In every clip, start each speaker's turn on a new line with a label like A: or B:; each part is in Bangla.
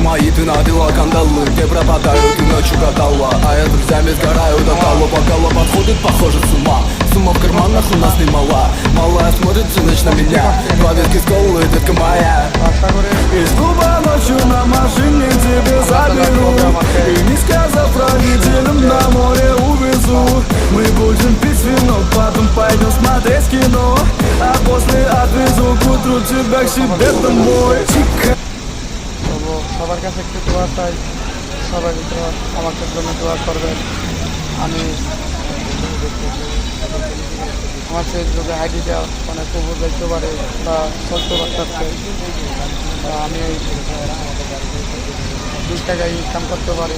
A: мои, ты надела кандалы. Где пропадаю, ты ночью гадала, а я друзьями сгораю до талу. Пока лоб подходит, похоже с ума. Сумма в карманах у нас немала. Малая смотрит всю ночь на меня. Два виски с колы, детка моя. Из клуба ночью на машине тебе заберу. И не сказав родителям, на море увезу. Мы будем пить вино, потом пойдем смотреть кино. А после отвезу к утру тебя к себе домой.
B: সবার কাছে একটু দোয়া চাই, সবাই আমাকে জন্য দোয়া করবেন। আমি আমার ফেসবুকে আইডিটা অনেক উপর যাইতে পারে বা চলতে পারতেছে, বা আমি ওই 2 টাকা ইনকাম করতে পারি।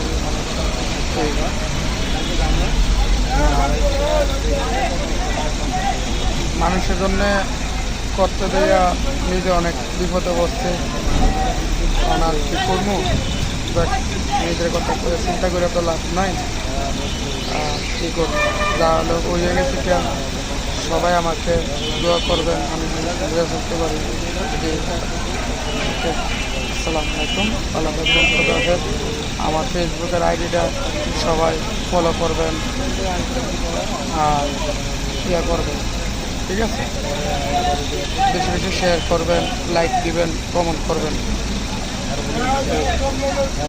B: মানুষের জন্য করতে দেয়া নিজে অনেক বিপদে বসছে। আর কি করবো, নিজের কথা করে চিন্তা করে তো লাভ নাই। কী করবো, যা হলো হয়ে গেছে কি, সবাই আমাকে দোয়া করবেন, আমি ঘুরে চলতে পারি। আসসালামু আলাইকুম, আল্লাহ হাফেজ। আমার ফেসবুকের আইডিটা সবাই ফলো করবেন আর ইয়ে করবেন, ঠিক আছে? বেশি বেশি শেয়ার করবেন, লাইক দিবেন, কমেন্ট করবেন।